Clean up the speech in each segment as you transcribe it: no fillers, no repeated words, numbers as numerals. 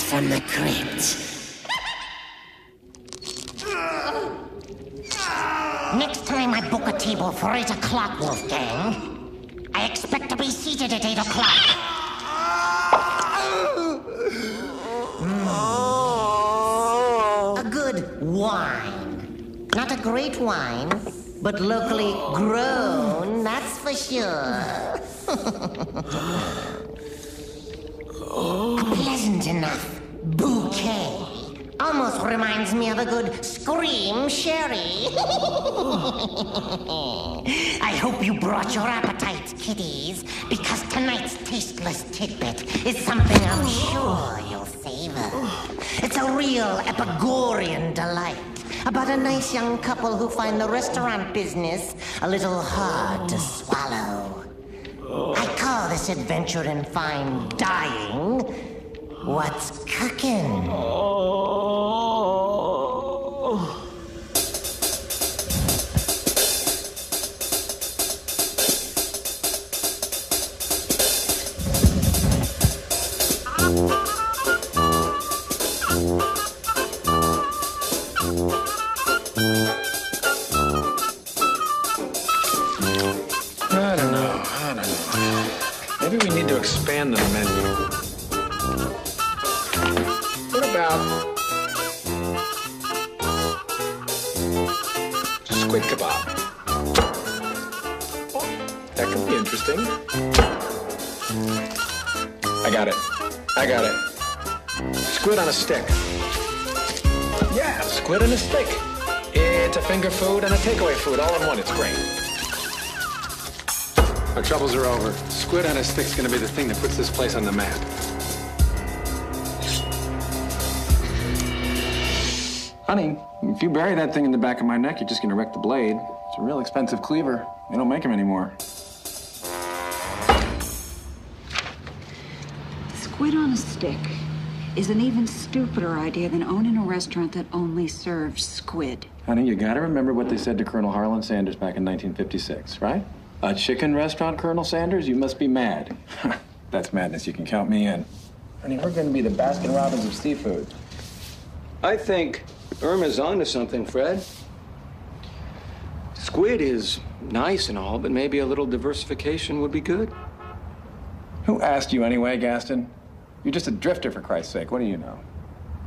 From the crypt. Next time I book a table for 8 o'clock, Wolfgang, I expect to be seated at 8 o'clock. A good wine. Not a great wine, but locally grown, that's for sure. A pleasant enough bouquet. Almost reminds me of a good scream sherry. I hope you brought your appetites, kiddies, because tonight's tasteless tidbit is something I'm sure you'll savor. It's a real Epigorean delight about a nice young couple who find the restaurant business a little hard to swallow. I call this adventure in fine dining what's cooking. I don't know. Maybe we need to expand the menu. What about squid kebab? Oh, that could be interesting. I got it. Squid on a stick. Yeah, squid on a stick. It's a finger food and a takeaway food all in one. It's great. Our troubles are over. Squid on a stick's gonna be the thing that puts this place on the map. Honey, if you bury that thing in the back of my neck, you're just gonna wreck the blade. It's a real expensive cleaver. They don't make them anymore. Squid on a stick is an even stupider idea than owning a restaurant that only serves squid. Honey, you gotta remember what they said to Colonel Harlan Sanders back in 1956, right? A chicken restaurant, Colonel Sanders? You must be mad. That's madness. You can count me in. Honey, we're gonna be the Baskin-Robbins of seafood. I think Irma's onto something, Fred. Squid is nice and all, but maybe a little diversification would be good. Who asked you anyway, Gaston? You're just a drifter, for Christ's sake. What do you know?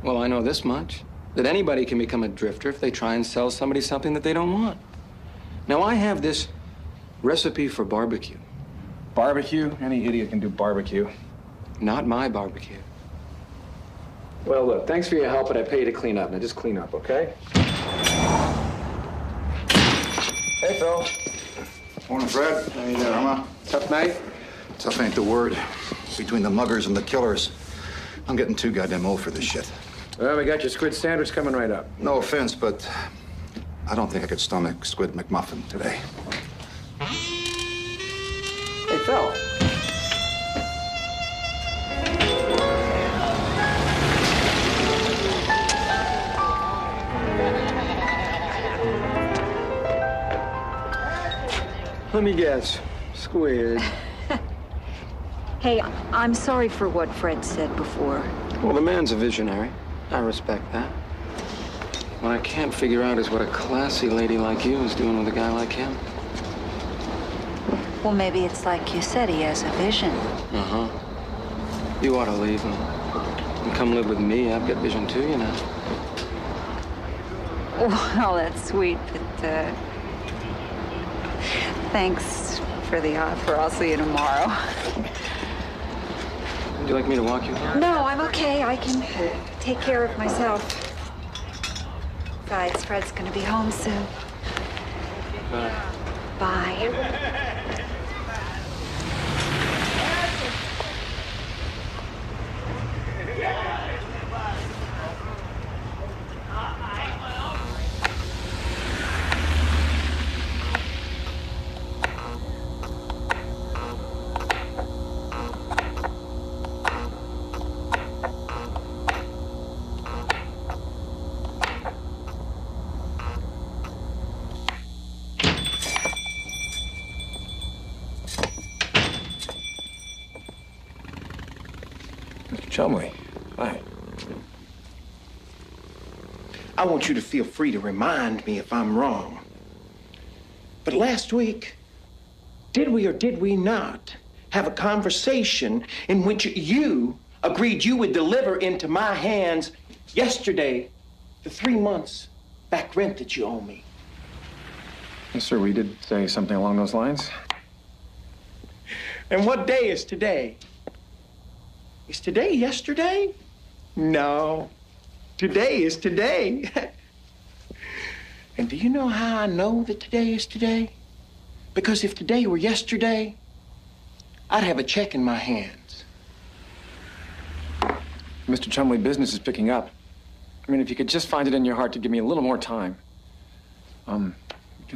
Well, I know this much, that anybody can become a drifter if they try and sell somebody something that they don't want. Now, I have this recipe for barbecue. Barbecue? Any idiot can do barbecue. Not my barbecue. Well, look, thanks for your help, but I pay you to clean up. Now just clean up, okay? Hey, Phil. Morning, Fred. How you doing, Irma? Tough night? Tough ain't the word. Between the muggers and the killers, I'm getting too goddamn old for this shit. Well, we got your squid sandwich coming right up. No offense, but I don't think I could stomach Squid McMuffin today. Hey, Phil. Let me guess. Squid. Hey, I'm sorry for what Fred said before. Well, the man's a visionary. I respect that. What I can't figure out is what a classy lady like you is doing with a guy like him. Well, maybe it's like you said, he has a vision. Uh-huh. You ought to leave him and come live with me. I've got vision too, you know. Well, that's sweet, but, thanks for the offer. I'll see you tomorrow. Would you like me to walk you home? No, I'm okay. I can take care of myself. Besides, Fred's gonna be home soon. Bye. Bye. Mr. Chumley, hi. I want you to feel free to remind me if I'm wrong. But last week, did we or did we not have a conversation in which you agreed you would deliver into my hands yesterday the 3 months back rent that you owe me? Yes, sir, we did say something along those lines. And what day is today? Is today yesterday? No. Today is today. And do you know how I know that today is today? Because if today were yesterday, I'd have a check in my hands. Mr. Chumley, business is picking up. I mean, if you could just find it in your heart to give me a little more time. Can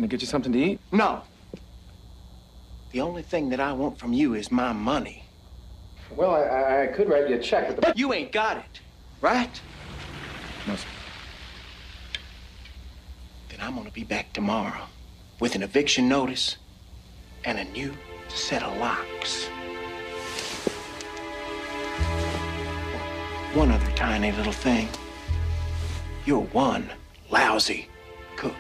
I get you something to eat? No. The only thing that I want from you is my money. Well, I could write you a check, but But you ain't got it, right? No, sir. Then I'm gonna be back tomorrow with an eviction notice and a new set of locks. One other tiny little thing. You're one lousy cook.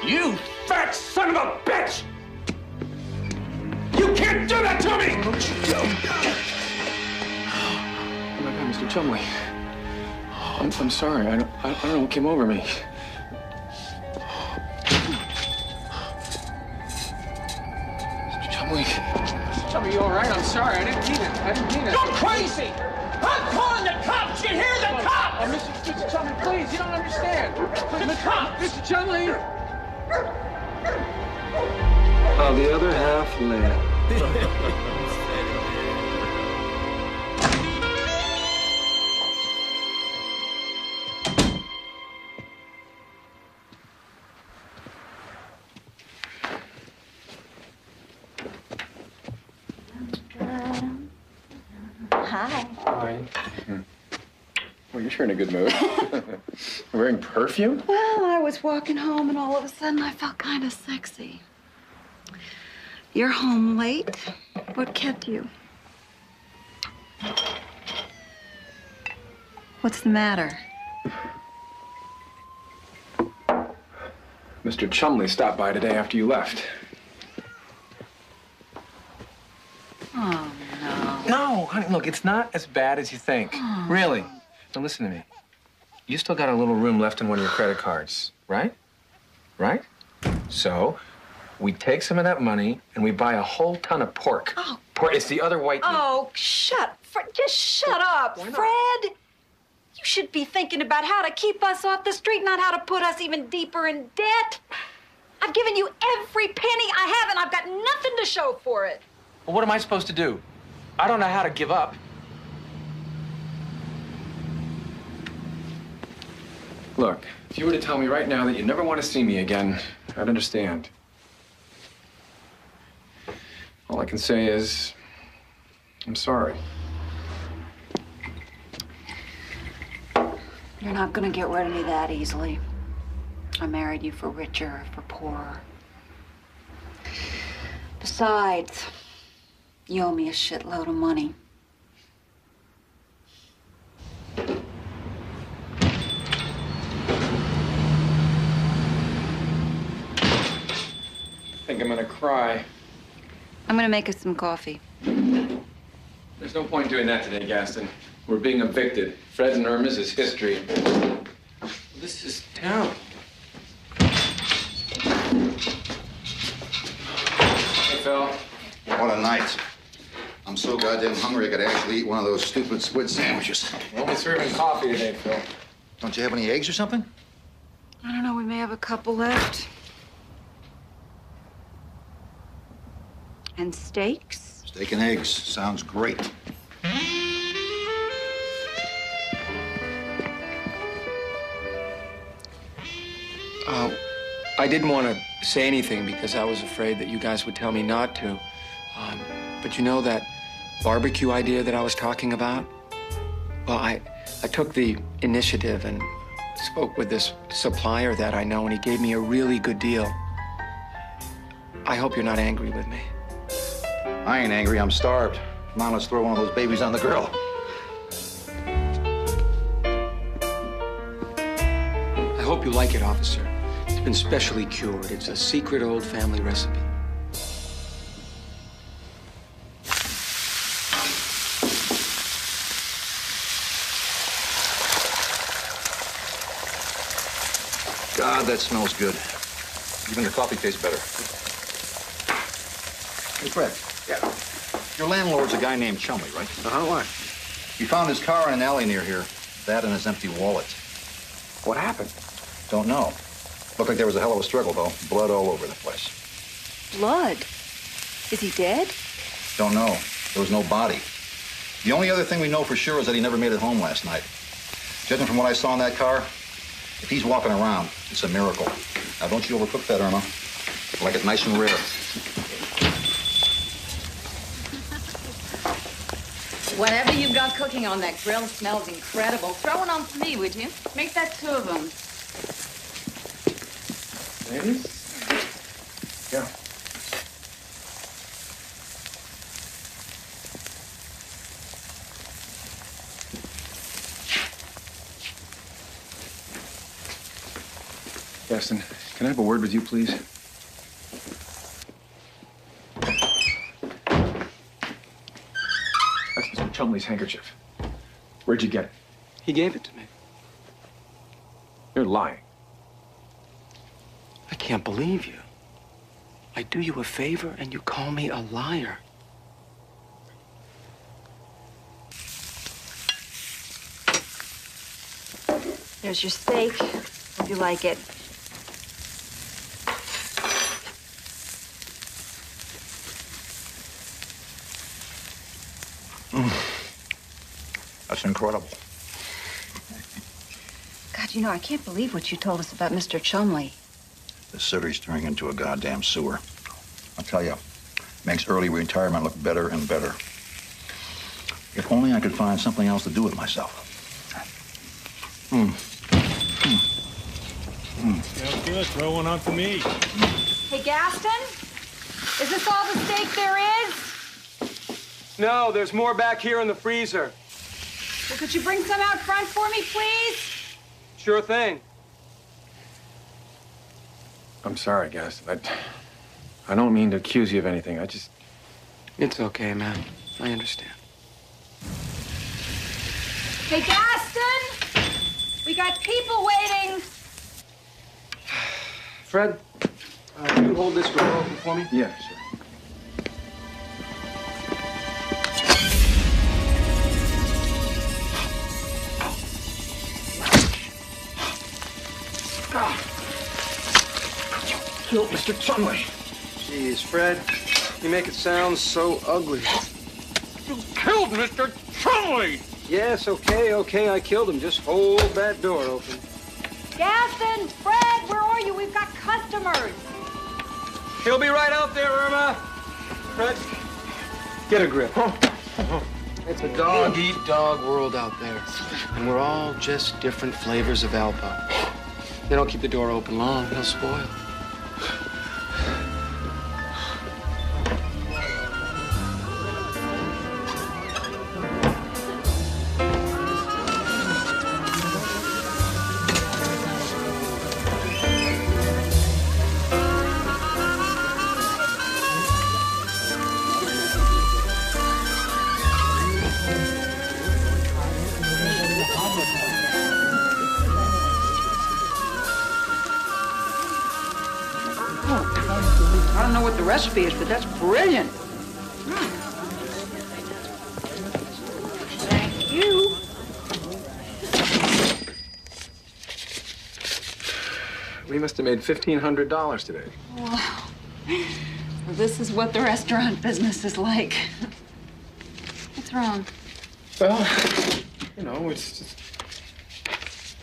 You fat son of a bitch! You can't do that to me! Oh my God, Mr. Chumley. I'm sorry. I don't know what came over me. Mr. Chumley. Mr. Chumley, you all right? I'm sorry. I didn't mean it. I didn't mean it. You're crazy! I'm calling the cops! You hear the cops! Mr. Chumley, please, you don't understand. Please, Mr. Chumley. Oh, the other half left. Hi. Hi. Well, you're sure in a good mood. Wearing perfume? Well, I was walking home and all of a sudden I felt kind of sexy. You're home late. What kept you? What's the matter? Mr. Chumley stopped by today after you left. Oh, no. No, honey, look, it's not as bad as you think. Really. Now, listen to me. You still got a little room left in one of your credit cards, right? Right? So, we take some of that money and we buy a whole ton of pork. Oh. Pork, it's the other white meat. Oh, just shut up, Fred. You should be thinking about how to keep us off the street, not how to put us even deeper in debt. I've given you every penny I have, and I've got nothing to show for it. Well, what am I supposed to do? I don't know how to give up. Look, if you were to tell me right now that you never want to see me again, I'd understand. All I can say is, I'm sorry. You're not gonna get rid of me that easily. I married you for richer or for poorer. Besides, you owe me a shitload of money. I think I'm gonna cry. I'm gonna make us some coffee. There's no point doing that today, Gaston. We're being evicted. Fred and Irma's is history. This is town. Hey, Phil. What a night. I'm so goddamn hungry I could actually eat one of those stupid squid sandwiches. We're only serving coffee today, Phil. Don't you have any eggs or something? I don't know, we may have a couple left. And steaks? Steak and eggs. Sounds great. I didn't want to say anything because I was afraid that you guys would tell me not to. But you know that barbecue idea that I was talking about? Well, I took the initiative and spoke with this supplier that I know, and he gave me a really good deal. I hope you're not angry with me. I ain't angry. I'm starved. Come on, let's throw one of those babies on the grill. I hope you like it, officer. It's been specially cured. It's a secret old family recipe. God, that smells good. Even the coffee tastes better. Hey, Fred. Yeah. Your landlord's a guy named Chumley, right? Why? We found his car in an alley near here. That and his empty wallet. What happened? Don't know. Looked like there was a hell of a struggle, though. Blood all over the place. Blood? Is he dead? Don't know. There was no body. The only other thing we know for sure is that he never made it home last night. Judging from what I saw in that car, if he's walking around, it's a miracle. Now, don't you overcook that, Irma. I like it nice and rare. Whatever you've got cooking on that grill smells incredible. Throw one on for me, would you? Make that 2 of them. Ladies? Yeah. Gaston, can I have a word with you, please? That's Mr. Chumley's handkerchief. Where'd you get it? He gave it to me. You're lying. I can't believe you. I do you a favor and you call me a liar. There's your steak. Hope you like it. That's incredible. God, you know, I can't believe what you told us about Mr. Chumley. The city's turning into a goddamn sewer. I'll tell you, makes early retirement look better and better. If only I could find something else to do with myself. Sounds good. Throw one on for me. Hey, Gaston? Is this all the steak there is? No, there's more back here in the freezer. Well, could you bring some out front for me, please? Sure thing. I'm sorry, Gaston. I don't mean to accuse you of anything. It's okay, man. I understand. Hey, Gaston! We got people waiting. Fred, can you hold this door open for me? Yeah, sure. Killed Mr. Chumley. Jeez, Fred, you make it sound so ugly. You killed Mr. Chumley! Yes, okay, I killed him. Just hold that door open. Gaston, Fred, where are you? We've got customers. He'll be right out there, Irma. Fred, get a grip. It's a dog-eat-dog world out there. And we're all just different flavors of Alpo. They don't keep the door open long, he'll spoil. I don't know what the recipe is, but that's brilliant. Thank you. We must have made $1,500 today. Wow. Well, this is what the restaurant business is like. What's wrong? Well, you know, it's just...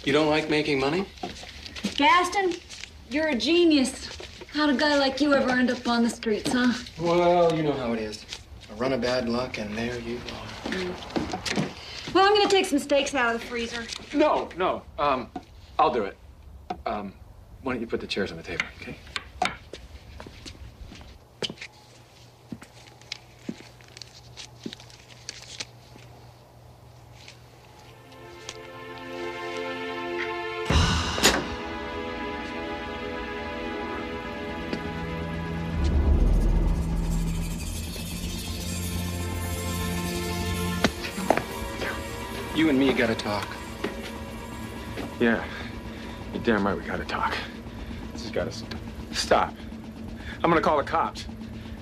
You don't like making money? Gaston, you're a genius. How'd a guy like you ever end up on the streets, huh? Well, you know how it is. A run of bad luck, and there you are. Well, I'm gonna take some steaks out of the freezer. No. I'll do it. Why don't you put the chairs on the table, okay? You and me gotta talk. Yeah. You're damn right we gotta talk. This has gotta stop. I'm gonna call the cops.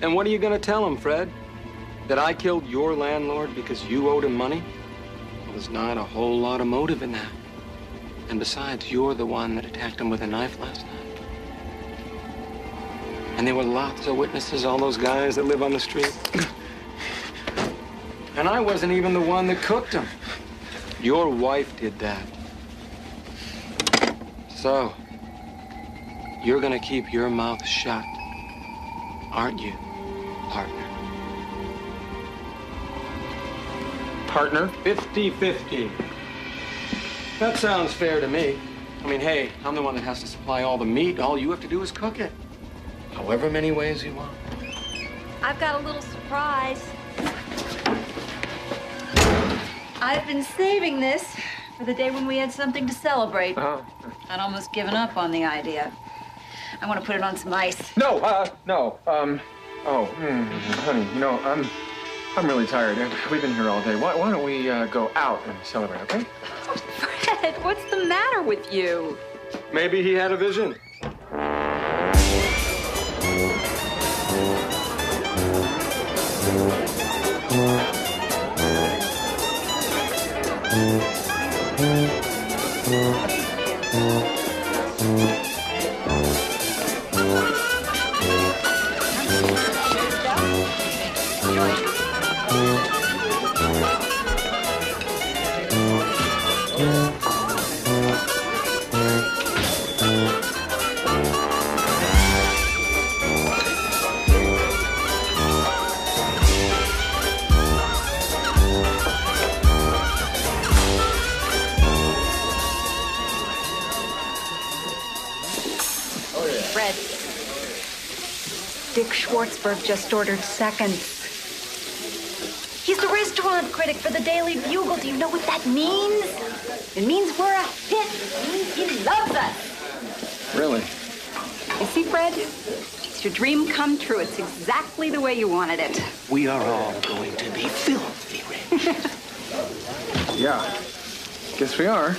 And what are you gonna tell him, Fred? That I killed your landlord because you owed him money? Well, there's not a whole lot of motive in that. And besides, you're the one that attacked him with a knife last night. And there were lots of witnesses, all those guys that live on the street. And I wasn't even the one that cooked him. Your wife did that. So, you're gonna keep your mouth shut, aren't you, partner? Partner? 50-50. That sounds fair to me. I mean, hey, I'm the one that has to supply all the meat. All you have to do is cook it. However many ways you want. I've got a little surprise. I've been saving this for the day when we had something to celebrate. Oh. I'd almost given up on the idea. I want to put it on some ice. No. Honey, you know, I'm really tired. We've been here all day. Why don't we go out and celebrate, okay? Oh, Fred, what's the matter with you? Maybe he had a vision. Fred, Dick Schwartzberg just ordered seconds. He's the restaurant critic for the Daily Bugle. Do you know what that means? It means we're a hit. It means he loves us. Really? You see, Fred? It's your dream come true. It's exactly the way you wanted it. We are all going to be filthy rich. Yeah. Guess we are.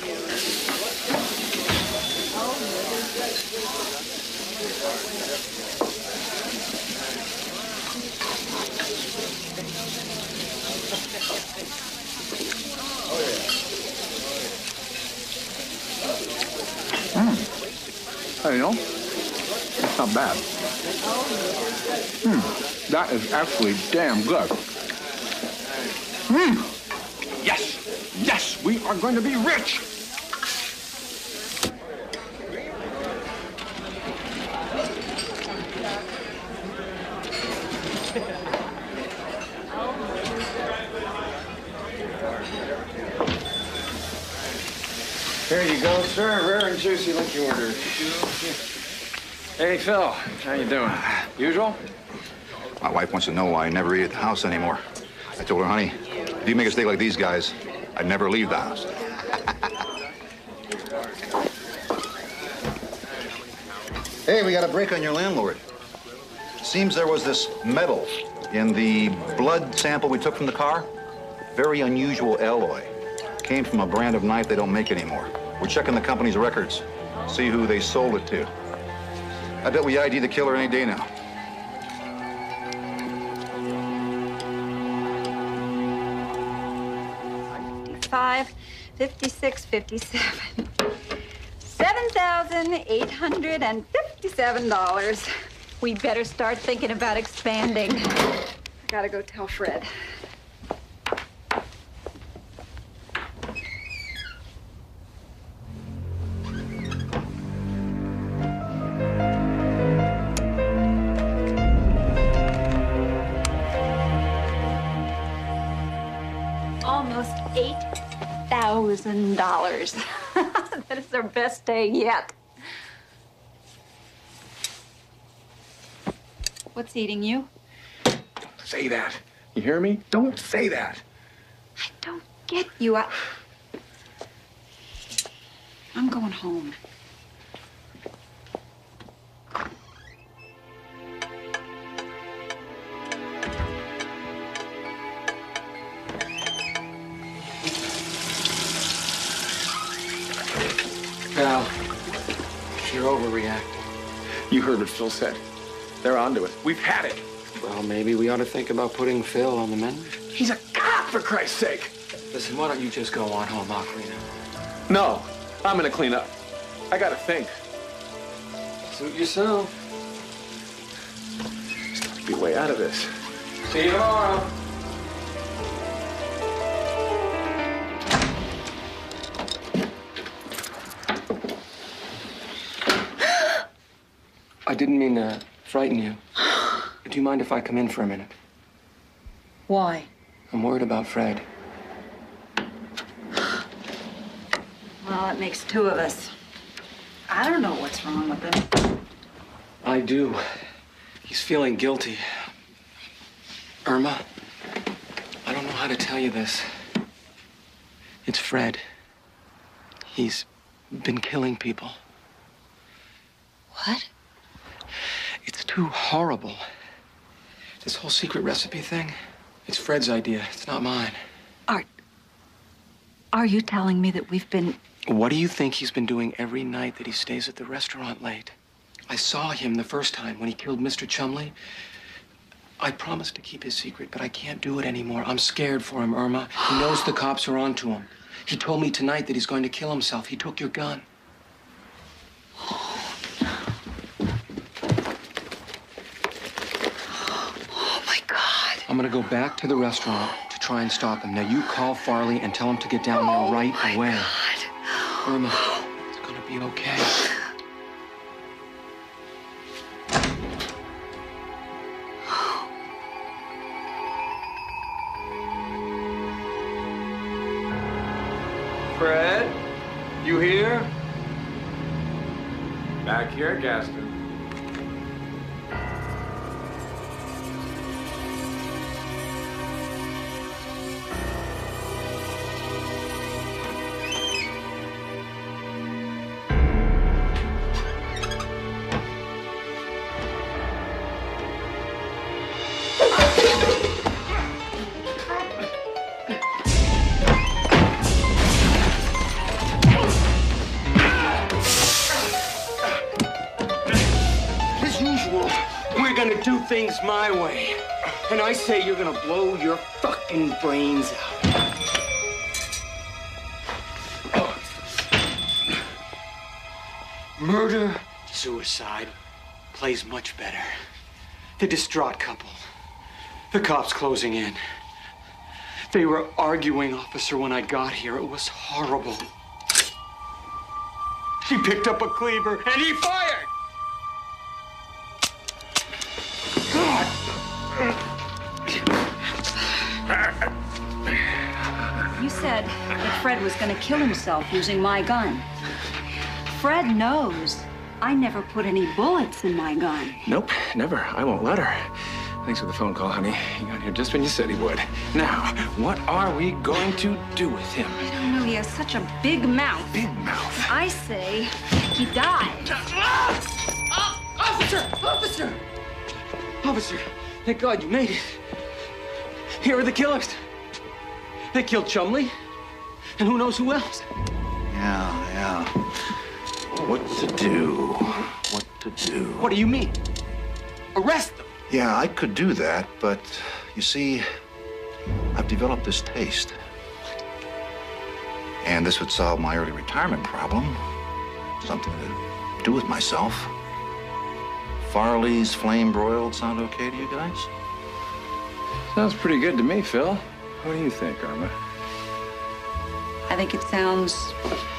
Hey, you know, that's not bad. That is actually damn good. Yes, we are going to be rich. Here you go, sir. Rare and juicy like you ordered. Hey, Phil. How you doing? Usual? My wife wants to know why I never eat at the house anymore. I told her, honey, if you make a mistake like these guys, I'd never leave the house. Hey, we got a break on your landlord. Seems there was this metal in the blood sample we took from the car. Very unusual alloy. Came from a brand of knife they don't make anymore. We're checking the company's records, see who they sold it to. I bet we ID the killer any day now. $55, $56, $57. $7,857. We better start thinking about expanding. I gotta go tell Fred. Almost $8,000. That is our best day yet. What's eating you? Don't say that. You hear me? Don't say that. I don't get you. I'm going home. Val, you're overreacting. You heard what Phil said. They're onto it. We've had it. Well, maybe we ought to think about putting Phil on the menu. He's a cop, for Christ's sake. Listen, why don't you just go on home? I'll clean up. No, I'm gonna clean up. I gotta think. Suit yourself. Just have to be way out of this. See you tomorrow. I didn't mean to frighten you. Do you mind if I come in for a minute? Why? I'm worried about Fred. Well, it makes two of us. I don't know what's wrong with him. I do. He's feeling guilty. Irma, I don't know how to tell you this. It's Fred. He's been killing people. What? It's too horrible. This whole secret recipe thing, it's Fred's idea. It's not mine. Are you telling me that we've been... What do you think he's been doing every night that he stays at the restaurant late? I saw him the first time when he killed Mr. Chumley. I promised to keep his secret, but I can't do it anymore. I'm scared for him, Irma. He knows the cops are onto him. He told me tonight that he's going to kill himself. He took your gun. I'm gonna go back to the restaurant to try and stop him. Now you call Farley and tell him to get down there right away. God. Irma, it's gonna be okay. Fred, you here? Back here, Gaston. Do things my way. And I say you're gonna blow your fucking brains out. Murder, suicide, plays much better. The distraught couple. The cops closing in. They were arguing, officer, when I got here. It was horrible. She picked up a cleaver and he fired! You said that Fred was going to kill himself using my gun. Fred knows I never put any bullets in my gun. Nope, never. I won't let her. Thanks for the phone call, honey. He got here just when you said he would. Now, what are we going to do with him? I don't know. He has such a big mouth. Big mouth. I say he died. Officer! Officer! Officer, thank God you made it. Here are the killers. They killed Chumley, and who knows who else. Yeah. What to do? What to do? What do you mean? Arrest them? Yeah, I could do that, but you see, I've developed this taste. And this would solve my early retirement problem. Something to do with myself. Farley's flame broiled sound okay to you guys? Sounds pretty good to me, Phil. What do you think, Irma? I think it sounds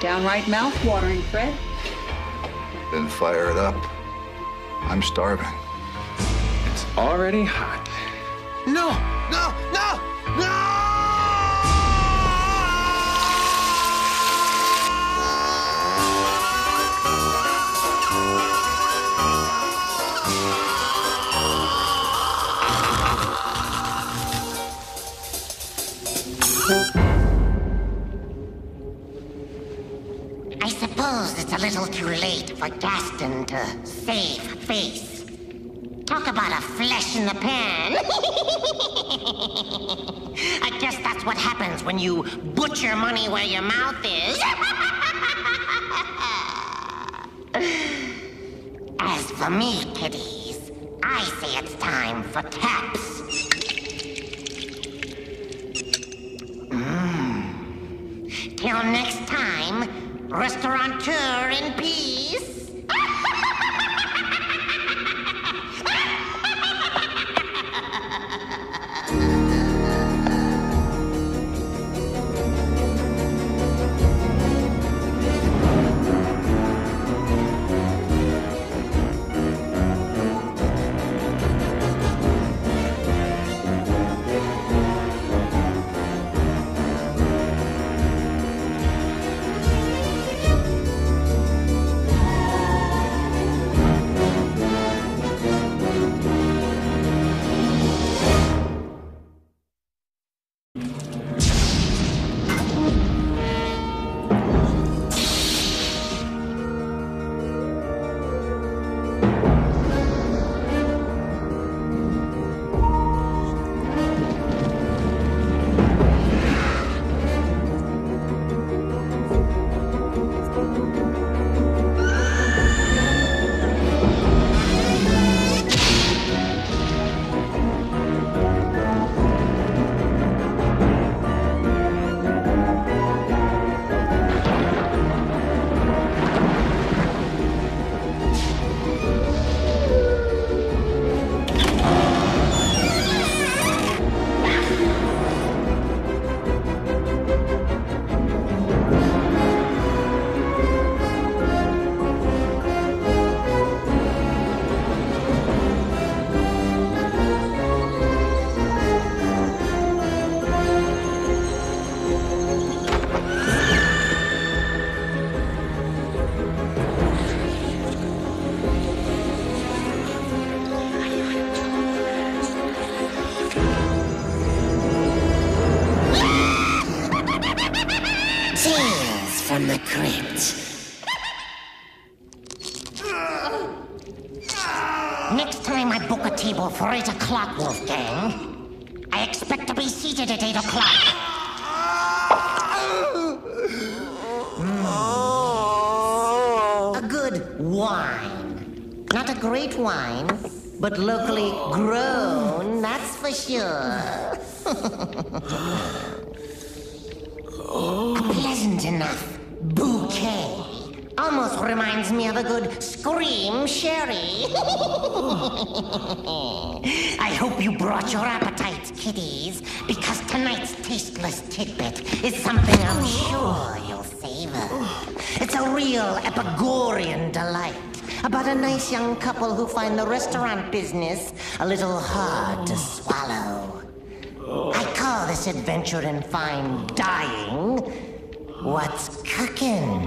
downright mouth-watering, Fred. Then fire it up. I'm starving. It's already hot. No! I suppose it's a little too late for Gaston to save face. Talk about a flesh in the pan. I guess that's what happens when you butcher money where your mouth is. As for me, kiddies, I say it's time for taps. Till next time, restaurateur in peace. From the crypt. Next time I book a table for 8 o'clock, Wolfgang, I expect to be seated at 8 o'clock. A good wine. Not a great wine, but locally grown, that's for sure. A pleasant enough bouquet. Almost reminds me of a good scream sherry. I hope you brought your appetites, kiddies, because tonight's tasteless tidbit is something I'm sure you'll savor. It's a real Epicurean delight about a nice young couple who find the restaurant business a little hard to swallow. I call this adventure in fine dying what's cooking.